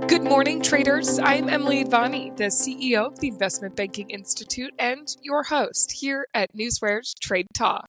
Good morning, traders. I'm Emily Advani, the CEO of the Investment Banking Institute and your host here at NewsWare's Trade Talk.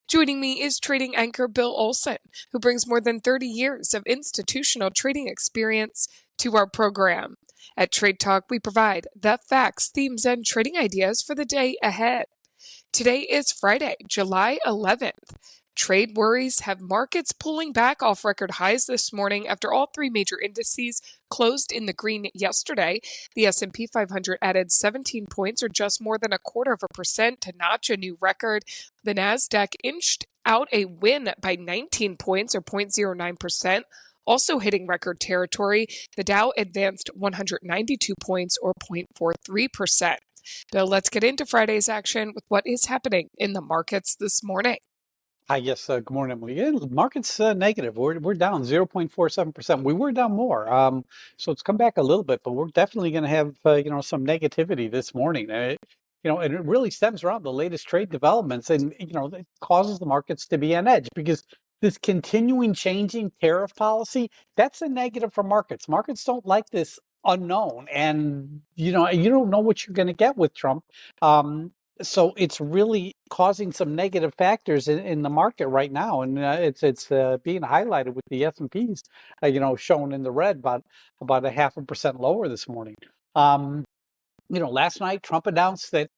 Joining me is trading anchor Bill Olson, who brings more than 30 years of institutional trading experience to our program. At Trade Talk, we provide the facts, themes, and trading ideas for the day ahead. Today is Friday, July 11th. Trade worries have markets pulling back off record highs this morning after all three major indices closed in the green yesterday. The S&P 500 added 17 points, or just more than 0.25% to notch a new record. The Nasdaq inched out a win by 19 points, or 0.09%. Also hitting record territory, the Dow advanced 192 points, or 0.43%. Bill, let's get into Friday's action with what is happening in the markets this morning. Hi, yes, good morning, Emily. Yeah, the market's negative. We're down 0.47%. We were down more, so it's come back a little bit, but we're definitely going to have some negativity this morning. And it really stems around the latest trade developments, and it causes the markets to be on edge because this continuing changing tariff policy, that's a negative for markets. Markets don't like this unknown, and you don't know what you're going to get with Trump. So it's really causing some negative factors in the market right now, and it's being highlighted with the S&Ps, shown in the red, about 0.5% lower this morning. Last night Trump announced that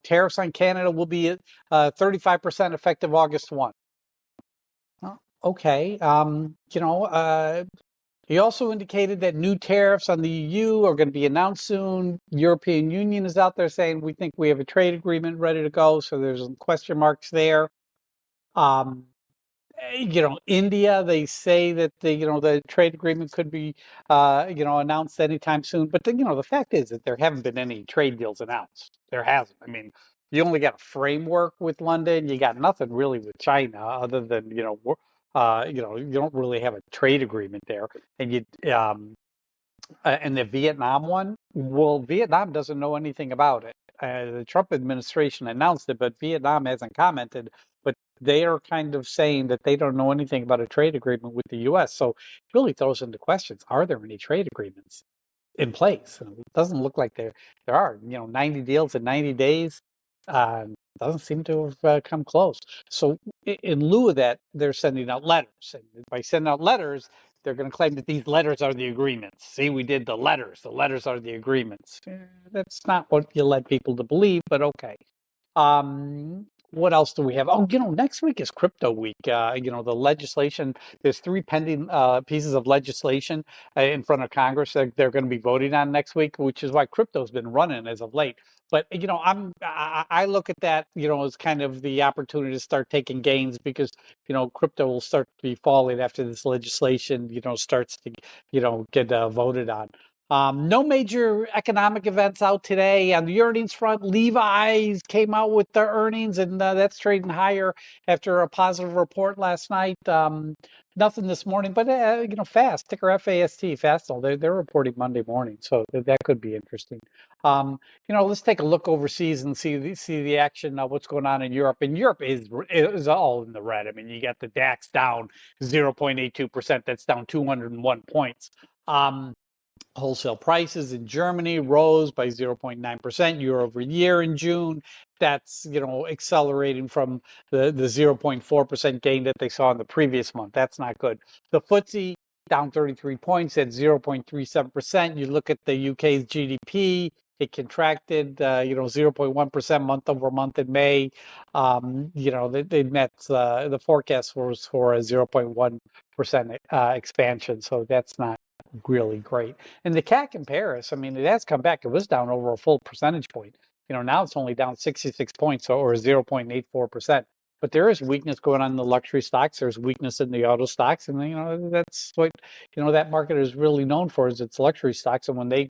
tariffs on Canada will be at 35% effective August 1. Okay, he also indicated that new tariffs on the EU are going to be announced soon. European Union is out there saying we think we have a trade agreement ready to go, so there's some question marks there. India, they say that the trade agreement could be announced anytime soon. But the fact is that there haven't been any trade deals announced. There hasn't. I mean, you only got a framework with London. You got nothing really with China other than you don't really have a trade agreement there. And and the Vietnam one, well, Vietnam doesn't know anything about it. The Trump administration announced it, but Vietnam hasn't commented. But they are kind of saying that they don't know anything about a trade agreement with the U.S. So it really throws into questions: are there any trade agreements in place? And it doesn't look like there are. 90 deals in 90 days. Doesn't seem to have come close. So in lieu of that, they're sending out letters. And by sending out letters, they're going to claim that these letters are the agreements. See, we did the letters. The letters are the agreements. That's not what you led people to believe, but okay. What else do we have? Oh, next week is crypto week. The legislation, there's 3 pending pieces of legislation in front of Congress that they're going to be voting on next week, which is why crypto's been running as of late. But I look at that as kind of the opportunity to start taking gains because crypto will start to be falling after this legislation starts to get voted on. No major economic events out today. On the earnings front, LEVI came out with their earnings, and that's trading higher after a positive report last night. Nothing this morning, but FAST, ticker FAST, Fastenal, they're reporting Monday morning, so that could be interesting. Let's take a look overseas and see the action of what's going on in Europe. And Europe is all in the red. I mean, you got the DAX down 0.82%. That's down 201 points. Wholesale prices in Germany rose by 0.9% year over year in June. That's accelerating from the 0.4% gain that they saw in the previous month. That's not good. The FTSE down 33 points at 0.37%. You look at the UK's GDP, it contracted 0.1% month over month in May. They met the forecast was for a 0.1% expansion, so that's not really great. And the CAC in Paris, I mean, it has come back. It was down over a full percentage point. Now it's only down 66 points or 0.84%. But there is weakness going on in the luxury stocks. There's weakness in the auto stocks. And, that's what, that market is really known for is its luxury stocks. And when they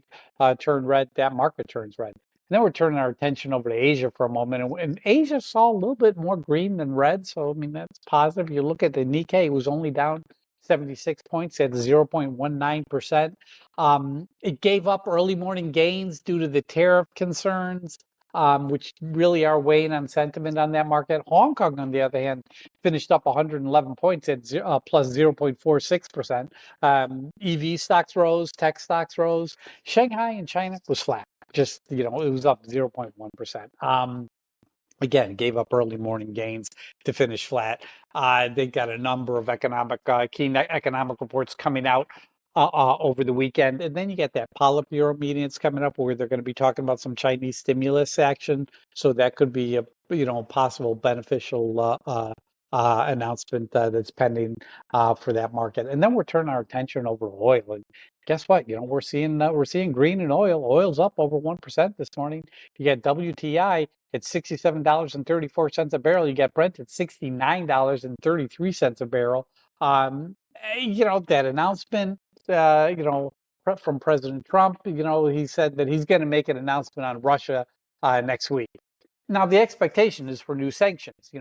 turn red, that market turns red. And then we're turning our attention over to Asia for a moment. And Asia saw a little bit more green than red. So, I mean, that's positive. You look at the Nikkei, it was only down 76 points at 0.19%. It gave up early morning gains due to the tariff concerns. which really are weighing on sentiment on that market. Hong Kong, on the other hand, finished up 111 points at plus 0.46%. EV stocks rose, tech stocks rose. Shanghai and China was flat. Just, it was up 0.1%. Again, gave up early morning gains to finish flat. They got a number of key economic reports coming out over the weekend. And then you get that Politburo meeting that's coming up where they're going to be talking about some Chinese stimulus action. So that could be a possible beneficial announcement that's pending for that market. And then we're turning our attention over oil. And guess what? We're seeing green in oil. Oil's up over 1% this morning. You got WTI at $67.34 a barrel. You got Brent at $69.33 a barrel. That announcement, from President Trump, he said that he's going to make an announcement on Russia next week. Now, the expectation is for new sanctions,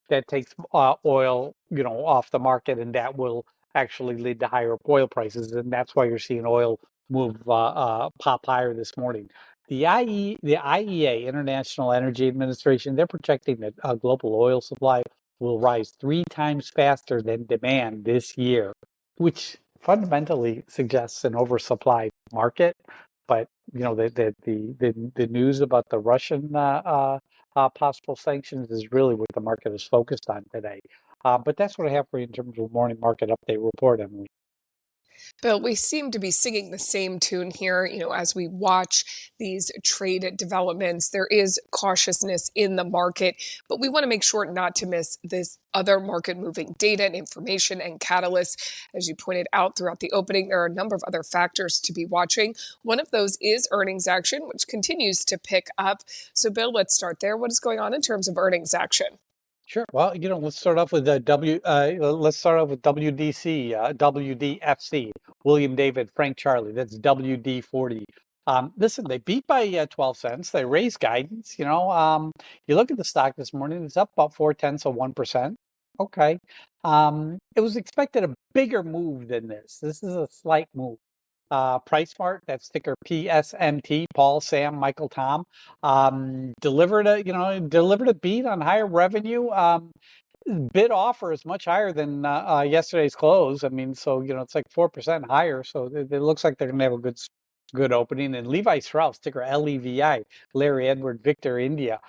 that takes oil, off the market, and that will actually lead to higher oil prices. And that's why you're seeing oil move pop higher this morning. The IEA, International Energy Administration, they're projecting that global oil supply will rise 3 times faster than demand this year, which fundamentally suggests an oversupplied market. But the news about the Russian possible sanctions is really what the market is focused on today. But that's what I have for you in terms of morning market update report, Emily. Bill, we seem to be singing the same tune here. As we watch these trade developments, there is cautiousness in the market, but we want to make sure not to miss this other market moving data and information and catalysts. As you pointed out throughout the opening, there are a number of other factors to be watching. One of those is earnings action, which continues to pick up. So, Bill, let's start there. What is going on in terms of earnings action? Sure. Well, let's start off with WDC, WDFC, William David, Frank Charlie. That's WD40. Listen, they beat by 12 cents. They raised guidance. You look at the stock this morning; it's up about 0.4%. Okay. It was expected a bigger move than this. This is a slight move. PriceSmart, that's ticker PSMT, Paul, Sam, Michael, Tom, delivered a beat on higher revenue. Bid offer is much higher than yesterday's close. I mean, so it's like 4% higher. So it looks like they're going to have a good opening. And Levi Strauss, ticker LEVI, Larry Edward Victor India.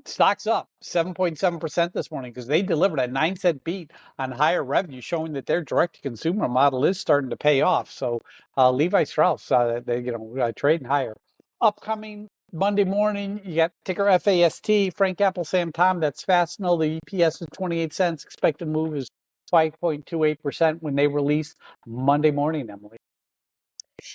Stocks up 7.7% this morning because they delivered a 9-cent beat on higher revenue, showing that their direct-to-consumer model is starting to pay off. So Levi Strauss, trading higher. Upcoming Monday morning, you got ticker FAST, Frank Apple, Sam Tom. That's Fastenal. The EPS is 28 cents. Expected move is 5.28% when they release Monday morning, Emily.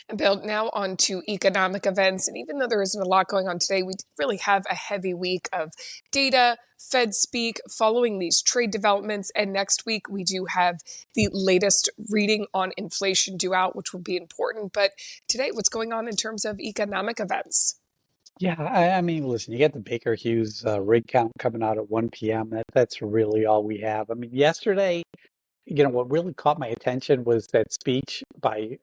And Bill, now on to economic events. And even though there isn't a lot going on today, we really have a heavy week of data, Fed speak, following these trade developments. And next week, we do have the latest reading on inflation due out, which will be important. But today, what's going on in terms of economic events? Yeah, I mean, listen, you get the Baker Hughes rig count coming out at 1 p.m. That's really all we have. I mean, yesterday, what really caught my attention was that speech by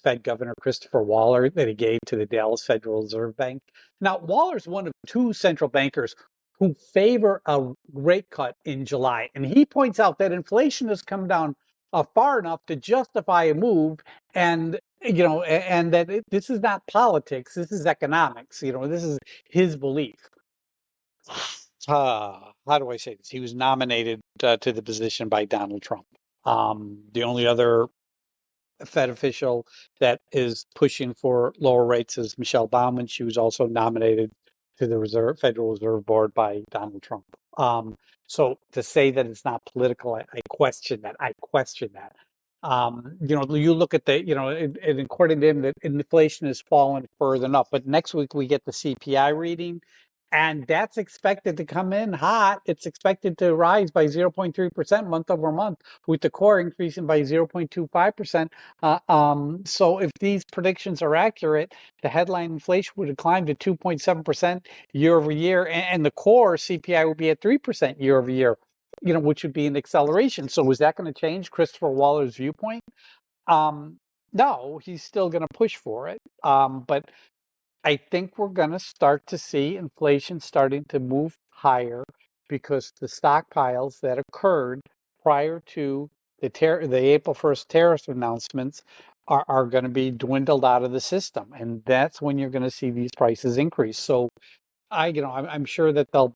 Fed Governor Christopher Waller that he gave to the Dallas Federal Reserve Bank. Now, Waller's one of 2 central bankers who favor a rate cut in July. And he points out that inflation has come down far enough to justify a move, and and that this is not politics, this is economics. This is his belief. How do I say this? He was nominated to the position by Donald Trump. The only other Fed official that is pushing for lower rates is Michelle Baumann. She was also nominated to the Federal Reserve Board by Donald Trump. So to say that it's not political, I question that. You look at and according to him, that inflation has fallen further up. But next week we get the CPI reading, and that's expected to come in hot. It's expected to rise by 0.3% month over month, with the core increasing by 0.25%. So if these predictions are accurate, the headline inflation would climb to 2.7% year over year, and the core CPI would be at 3% year over year, which would be an acceleration. So is that going to change Christopher Waller's viewpoint? No, he's still going to push for it. But I think we're going to start to see inflation starting to move higher because the stockpiles that occurred prior to the April 1st tariff announcements are going to be dwindled out of the system. And that's when you're going to see these prices increase. So I'm sure that they'll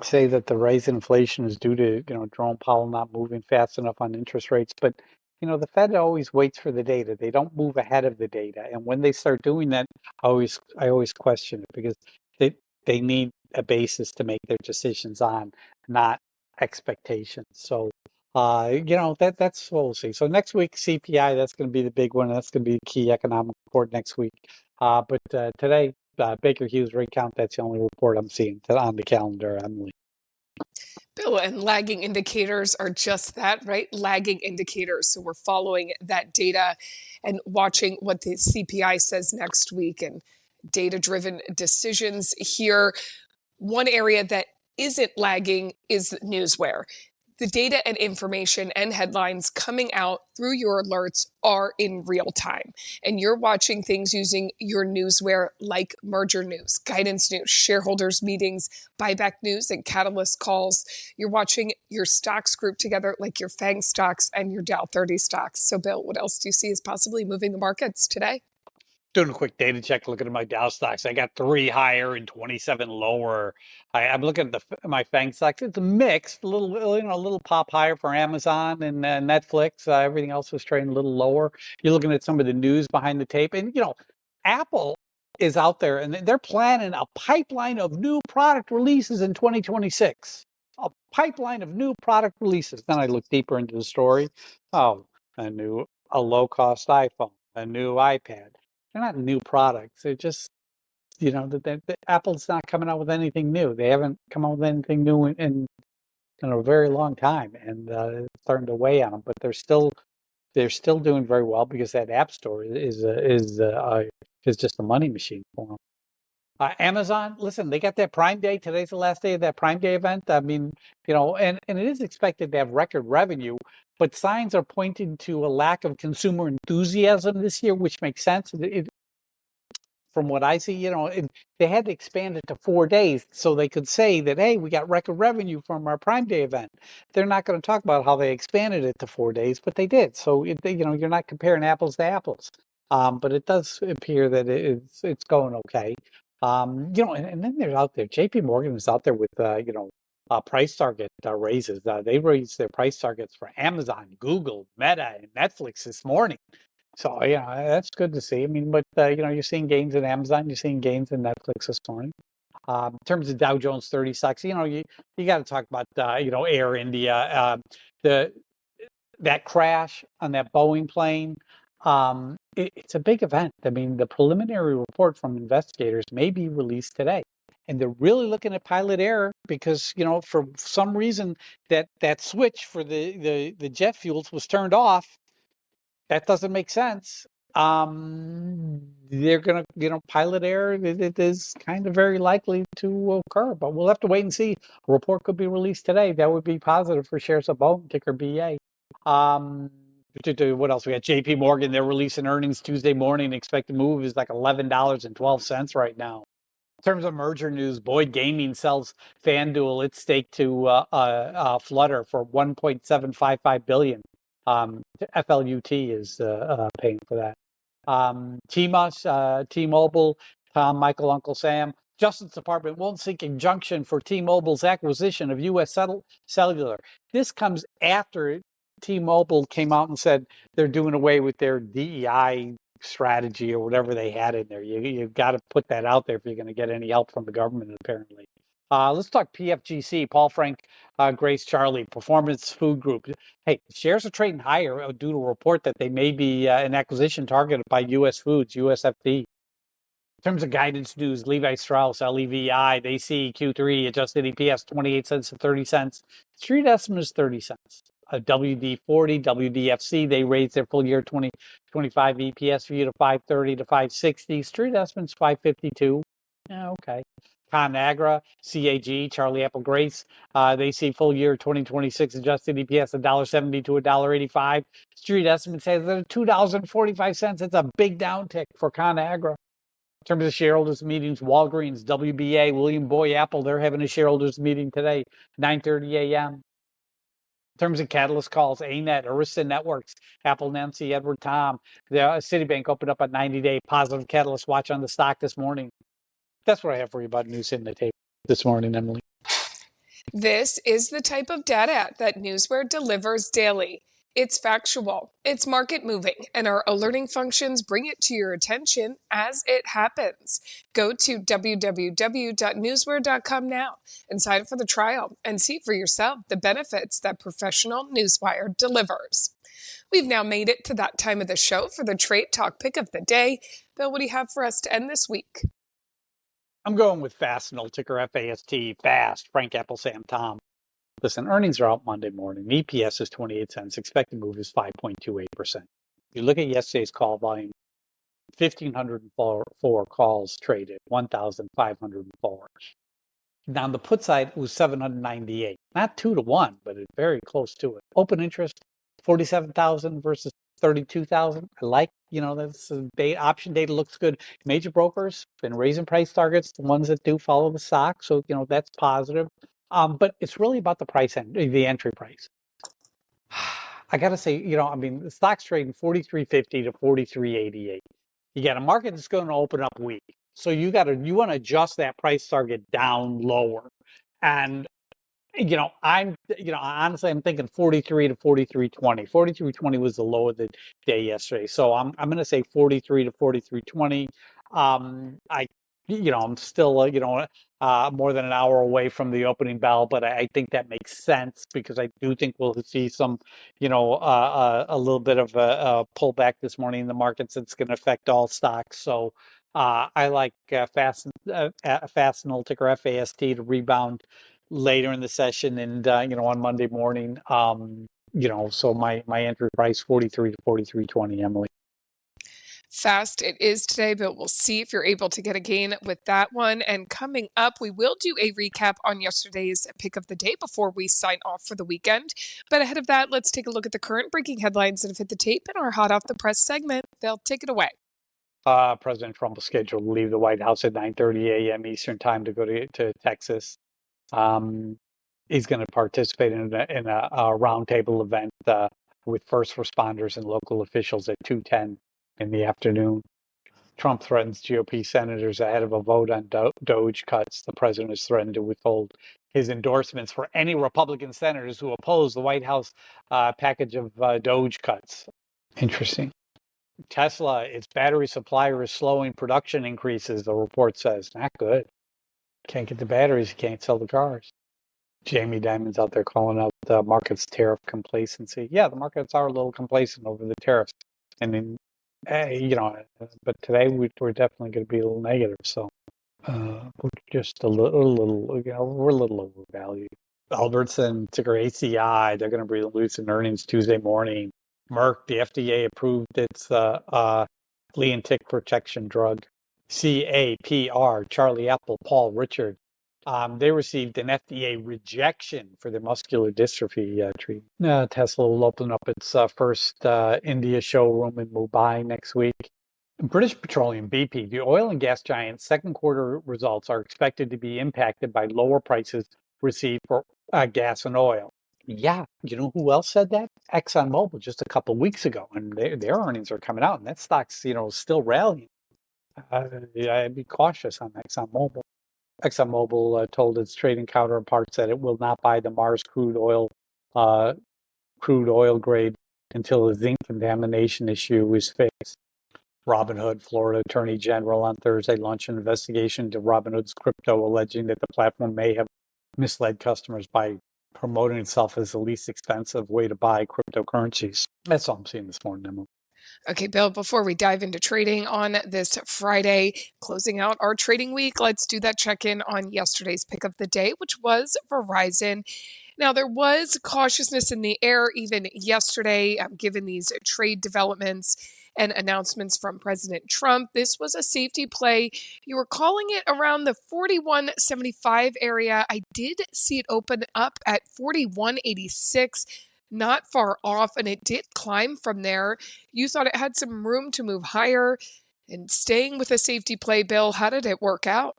say that the rise in inflation is due to, Jerome Powell not moving fast enough on interest rates. But, the Fed always waits for the data. They don't move ahead of the data. And when they start doing that, I always question it because they need a basis to make their decisions on, not expectations. So, that's what we'll see. So next week, CPI, that's going to be the big one. That's going to be the key economic report next week. But today, Baker Hughes rig count, that's the only report I'm seeing on the calendar, Emily. Bill, and lagging indicators are just that, right? Lagging indicators. So we're following that data and watching what the CPI says next week and data-driven decisions here. One area that isn't lagging is NewsWare. The data and information and headlines coming out through your alerts are in real time. And you're watching things using your NewsWare like merger news, guidance news, shareholders meetings, buyback news, and catalyst calls. You're watching your stocks group together like your FANG stocks and your Dow 30 stocks. So, Bill, what else do you see is possibly moving the markets today? Doing a quick data check, looking at my Dow stocks. I got 3 higher and 27 lower. I'm looking at my FANG stocks. It's mixed, a little pop higher for Amazon and Netflix. Everything else was trading a little lower. You're looking at some of the news behind the tape, and Apple is out there, and they're planning a pipeline of new product releases in 2026. A pipeline of new product releases. Then I look deeper into the story. Oh, a low-cost iPhone, a new iPad. They're not new products. They're just, Apple's not coming out with anything new. They haven't come out with anything new in a very long time, and it's starting to weigh on them. But they're still doing very well because that App Store is just a money machine for them. Amazon, listen, they got that Prime Day. Today's the last day of that Prime Day event. I mean, and it is expected to have record revenue, but signs are pointing to a lack of consumer enthusiasm this year, which makes sense. From what I see, they had to expand it to 4 days so they could say that, hey, we got record revenue from our Prime Day event. They're not going to talk about how they expanded it to 4 days, but they did. So, you're not comparing apples to apples. But it does appear that it's going okay. And then there's out there, JP Morgan is out there with, price target raises. They raised their price targets for Amazon, Google, Meta, and Netflix this morning. So, yeah, that's good to see. I mean, but, you're seeing gains in Amazon, you're seeing gains in Netflix this morning. In terms of Dow Jones 30 stocks, you got to talk about, Air India, that crash on that Boeing plane. It's a big event. I mean, the preliminary report from investigators may be released today. And they're really looking at pilot error because, for some reason that switch for the jet fuels was turned off. That doesn't make sense. They're going to, pilot error. It is kind of very likely to occur, but we'll have to wait and see. A report could be released today. That would be positive for shares of Boeing, ticker BA. What else? We got JP Morgan. They're releasing earnings Tuesday morning. Expected move is like $11.12 right now. In terms of merger news, Boyd Gaming sells FanDuel its stake to Flutter for $1.755 billion. FLUT is paying for that. T-Mobile, Tom, Michael, Uncle Sam. Justice Department won't seek injunction for T-Mobile's acquisition of U.S. Cellular. This comes after T-Mobile came out and said they're doing away with their DEI strategy or whatever they had in there. You've got to put that out there if you're going to get any help from the government, apparently. Let's talk PFGC, Paul Frank, Grace Charlie, Performance Food Group. Hey, shares are trading higher due to a report that they may be an acquisition targeted by U.S. Foods, USFD. In terms of guidance news, Levi Strauss, LEVI, they see Q3 adjusted EPS 28 cents to 30 cents. Street estimate is 30 cents. WD40, WDFC, they raised their full year 2025 EPS view to 530 to 560. Street estimates 552. Yeah, okay. ConAgra, CAG, Charlie Apple Grace, they see full year 2026 adjusted EPS $1.70 to $1.85. Street estimate says that $2.45. It's a big downtick for ConAgra. In terms of shareholders meetings, Walgreens, WBA, William Boy Apple, they're having a shareholders meeting today, 9:30 a.m. In terms of catalyst calls, ANET, Arista Networks, Apple, Nancy, Edward, Tom, the Citibank opened up a 90-day positive catalyst watch on the stock this morning. That's what I have for you about news hitting the table this morning, Emily. This is the type of data that NewsWare delivers daily. It's factual, it's market moving, and our alerting functions bring it to your attention as it happens. Go to www.newsware.com now and sign up for the trial and see for yourself the benefits that professional Newswire delivers. We've now made it to that time of the show for the Trade Talk pick of the day. Bill, what do you have for us to end this week? I'm going with Fastenal, ticker FAST, Fast, Frank, Apple, Sam, Tom. Listen, earnings are out Monday morning. EPS is 28 cents. Expected move is 5.28%. You look at yesterday's call volume, 1,504 calls traded, 1,504. Now, on the put side, it was 798. Not 2-1, but it's very close to it. Open interest, 47,000 versus 32,000. I like, that's option data looks good. Major brokers been raising price targets, the ones that do follow the stock. So, that's positive. But it's really about the the entry price. I got to say, the stock's trading 43.50 to 43.88. You got a market that's going to open up weak. So you want to adjust that price target down lower. And, honestly, I'm thinking 43 to 43.20. 43.20 was the low of the day yesterday. So I'm going to say 43 to 43.20. I'm still, more than an hour away from the opening bell, but I think that makes sense because I do think we'll see some, a little bit of a pullback this morning in the markets that's going to affect all stocks. So I like Fastenal, ticker FAST, to rebound later in the session and, on Monday morning. So my entry price, 43 to 43.20, Emily. Fast it is today, but we'll see if you're able to get a gain with that one. And coming up, we will do a recap on yesterday's pick of the day before we sign off for the weekend. But ahead of that, let's take a look at the current breaking headlines that have hit the tape in our Hot Off the Press segment. They'll take it away. President Trump is scheduled to leave the White House at 9:30 a.m. Eastern time to go to Texas. He's going to participate in a roundtable event with first responders and local officials at 2:10 in the afternoon. Trump threatens GOP senators ahead of a vote on DOGE cuts. The president has threatened to withhold his endorsements for any Republican senators who oppose the White House package of DOGE cuts. Interesting. Tesla, its battery supplier, is slowing production increases, the report says. Not good. Can't get the batteries, you can't sell the cars. Jamie Dimon's out there calling out the market's tariff complacency. Yeah, the markets are a little complacent over the tariffs. And then, but today we're definitely going to be a little negative. So we're just a little, we're a little overvalued. Albertson, ticker ACI, they're going to be releasing earnings Tuesday morning. Merck, the FDA approved its flea and tick protection drug. CAPR, Charlie Apple, Paul Richard. They received an FDA rejection for their muscular dystrophy treatment. Tesla will open up its first India showroom in Mumbai next week. British Petroleum, BP, the oil and gas giant's second quarter results are expected to be impacted by lower prices received for gas and oil. Yeah, you know who else said that? ExxonMobil just a couple weeks ago, and their earnings are coming out, and that stock's still rallying. I'd be cautious on ExxonMobil. ExxonMobil told its trading counterparts that it will not buy the Mars crude oil grade until the zinc contamination issue is fixed. Robinhood, Florida Attorney General on Thursday launched an investigation into Robinhood's crypto, alleging that the platform may have misled customers by promoting itself as the least expensive way to buy cryptocurrencies. That's all I'm seeing this morning, Emily. Okay, Bill, before we dive into trading on this Friday, closing out our trading week, let's do that check-in on yesterday's pick of the day, which was Verizon. Now, there was cautiousness in the air even yesterday, given these trade developments and announcements from President Trump. This was a safety play. You were calling it around the 41.75 area. I did see it open up at 41.86. Not far off, and it did climb from there. You thought it had some room to move higher. And staying with a safety play, Bill, how did it work out?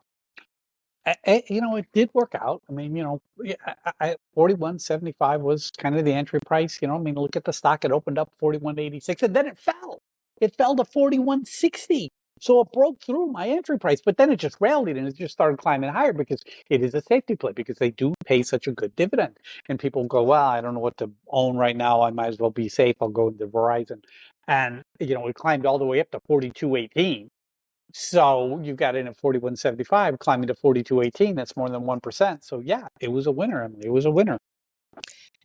It did work out. I mean, 41.75 was kind of the entry price. I mean, look at the stock. It opened up 41.86 and then it fell. It fell to 41.60. So it broke through my entry price, but then it just rallied and it just started climbing higher because it is a safety play because they do pay such a good dividend. And people go, well, I don't know what to own right now. I might as well be safe. I'll go into Verizon. And, it climbed all the way up to 42.18. So you got in at 41.75, climbing to 42.18. That's more than 1%. So yeah, it was a winner, Emily. It was a winner.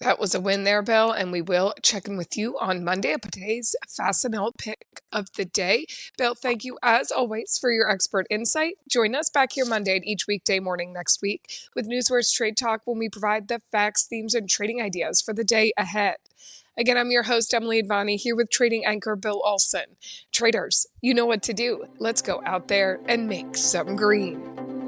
That was a win there, Bill, and we will check in with you on Monday at today's Fastenal pick of the day. Bill, thank you as always for your expert insight. Join us back here Monday and each weekday morning next week with NewsWare's Trade Talk when we provide the facts, themes, and trading ideas for the day ahead. Again, I'm your host, Emily Advani, here with trading anchor Bill Olson. Traders, you know what to do. Let's go out there and make some green.